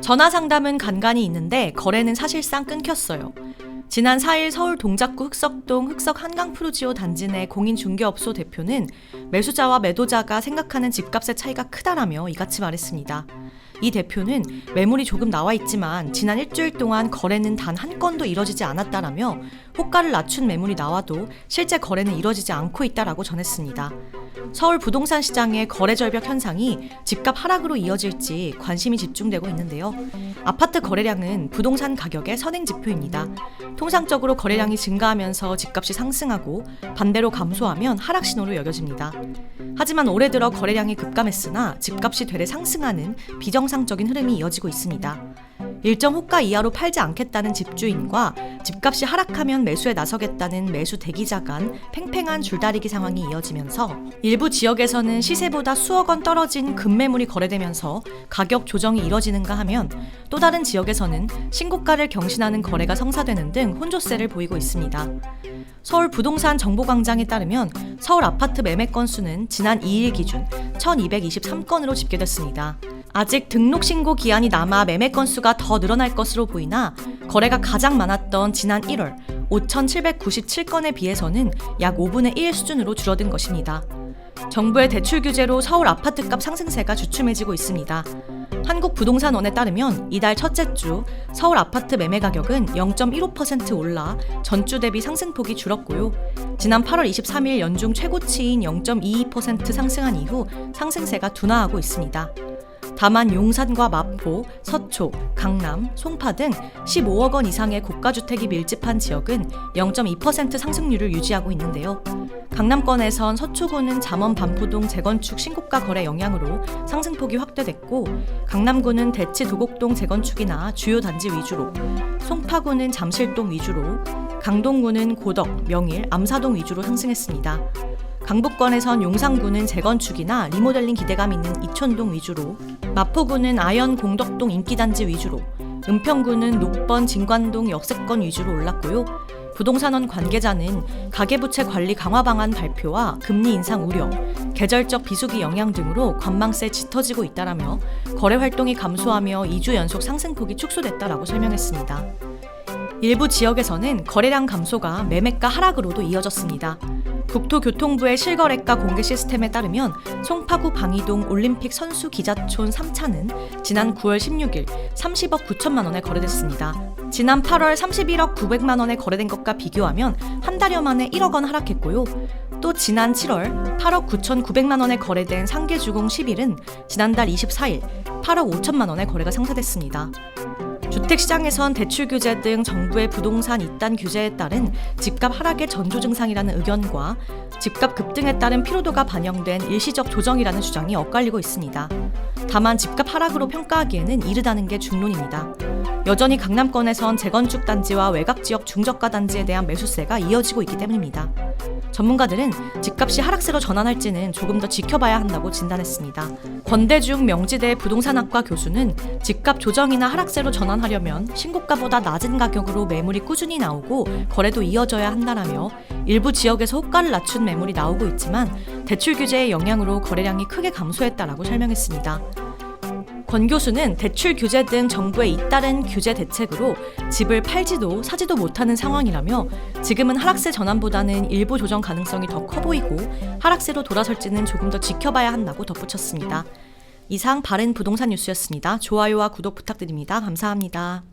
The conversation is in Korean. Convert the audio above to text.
전화 상담은 간간히 있는데 거래는 사실상 끊겼어요. 지난 4일 서울 동작구 흑석동 흑석 한강푸르지오 단지 내 공인중개업소 대표는 매수자와 매도자가 생각하는 집값의 차이가 크다라며 이같이 말했습니다. 이 대표는 매물이 조금 나와 있지만 지난 일주일 동안 거래는 단 한 건도 이뤄지지 않았다라며 호가를 낮춘 매물이 나와도 실제 거래는 이뤄지지 않고 있다라고 전했습니다. 서울 부동산 시장의 거래 절벽 현상이 집값 하락으로 이어질지 관심이 집중되고 있는데요. 아파트 거래량은 부동산 가격의 선행 지표입니다. 통상적으로 거래량이 증가하면서 집값이 상승하고 반대로 감소하면 하락 신호로 여겨집니다. 하지만 올해 들어 거래량이 급감했으나 집값이 되레 상승하는 비정상적인 흐름이 이어지고 있습니다. 일정 호가 이하로 팔지 않겠다는 집주인과 집값이 하락하면 매수에 나서겠다는 매수 대기자 간 팽팽한 줄다리기 상황이 이어지면서 일부 지역에서는 시세보다 수억 원 떨어진 급매물이 거래되면서 가격 조정이 이뤄지는가 하면 또 다른 지역에서는 신고가를 경신하는 거래가 성사되는 등 혼조세를 보이고 있습니다. 서울 부동산 정보광장에 따르면 서울 아파트 매매 건수는 지난 2일 기준 1223건으로 집계됐습니다. 아직 등록 신고 기한이 남아 매매 건수가 더 늘어날 것으로 보이나 거래가 가장 많았던 지난 1월 5,797건에 비해서는 약 5분의 1 수준으로 줄어든 것입니다. 정부의 대출 규제로 서울 아파트값 상승세가 주춤해지고 있습니다. 한국부동산원에 따르면 이달 첫째 주 서울 아파트 매매 가격은 0.15% 올라 전주 대비 상승폭이 줄었고요. 지난 8월 23일 연중 최고치인 0.22% 상승한 이후 상승세가 둔화하고 있습니다. 다만 용산과 마포, 서초, 강남, 송파 등 15억 원 이상의 고가주택이 밀집한 지역은 0.2% 상승률을 유지하고 있는데요. 강남권에선 서초구는 잠원 반포동 재건축 신고가 거래 영향으로 상승폭이 확대됐고 강남구는 대치 도곡동 재건축이나 주요 단지 위주로, 송파구는 잠실동 위주로, 강동구는 고덕, 명일, 암사동 위주로 상승했습니다. 강북권에선 용산구는 재건축이나 리모델링 기대감 있는 이촌동 위주로, 마포구는 아현 공덕동 인기단지 위주로, 은평구는 녹번 진관동 역세권 위주로 올랐고요. 부동산원 관계자는 가계부채 관리 강화 방안 발표와 금리 인상 우려, 계절적 비수기 영향 등으로 관망세 짙어지고 있다라며 거래 활동이 감소하며 2주 연속 상승폭이 축소됐다라고 설명했습니다. 일부 지역에서는 거래량 감소가 매매가 하락으로도 이어졌습니다. 국토교통부의 실거래가 공개 시스템에 따르면 송파구 방이동 올림픽 선수 기자촌 3차는 지난 9월 16일 30억 9천만 원에 거래됐습니다. 지난 8월 31억 900만 원에 거래된 것과 비교하면 한 달여 만에 1억 원 하락했고요. 또 지난 7월 8억 9,900만 원에 거래된 상계주공 11은 지난달 24일 8억 5천만 원에 거래가 상사됐습니다. 주택시장에선 대출 규제 등 정부의 부동산 이단 규제에 따른 집값 하락의 전조 증상이라는 의견과 집값 급등에 따른 피로도가 반영된 일시적 조정이라는 주장이 엇갈리고 있습니다. 다만 집값 하락으로 평가하기에는 이르다는 게 중론입니다. 여전히 강남권에선 재건축 단지와 외곽지역 중저가 단지에 대한 매수세가 이어지고 있기 때문입니다. 전문가들은 집값이 하락세로 전환할지는 조금 더 지켜봐야 한다고 진단했습니다. 권대중 명지대 부동산학과 교수는 집값 조정이나 하락세로 전환하려면 신고가보다 낮은 가격으로 매물이 꾸준히 나오고 거래도 이어져야 한다라며 일부 지역에서 호가를 낮춘 매물이 나오고 있지만 대출 규제의 영향으로 거래량이 크게 감소했다라고 설명했습니다. 권 교수는 대출 규제 등 정부의 잇따른 규제 대책으로 집을 팔지도 사지도 못하는 상황이라며 지금은 하락세 전환보다는 일부 조정 가능성이 더 커 보이고 하락세로 돌아설지는 조금 더 지켜봐야 한다고 덧붙였습니다. 이상 바른 부동산 뉴스였습니다. 좋아요와 구독 부탁드립니다. 감사합니다.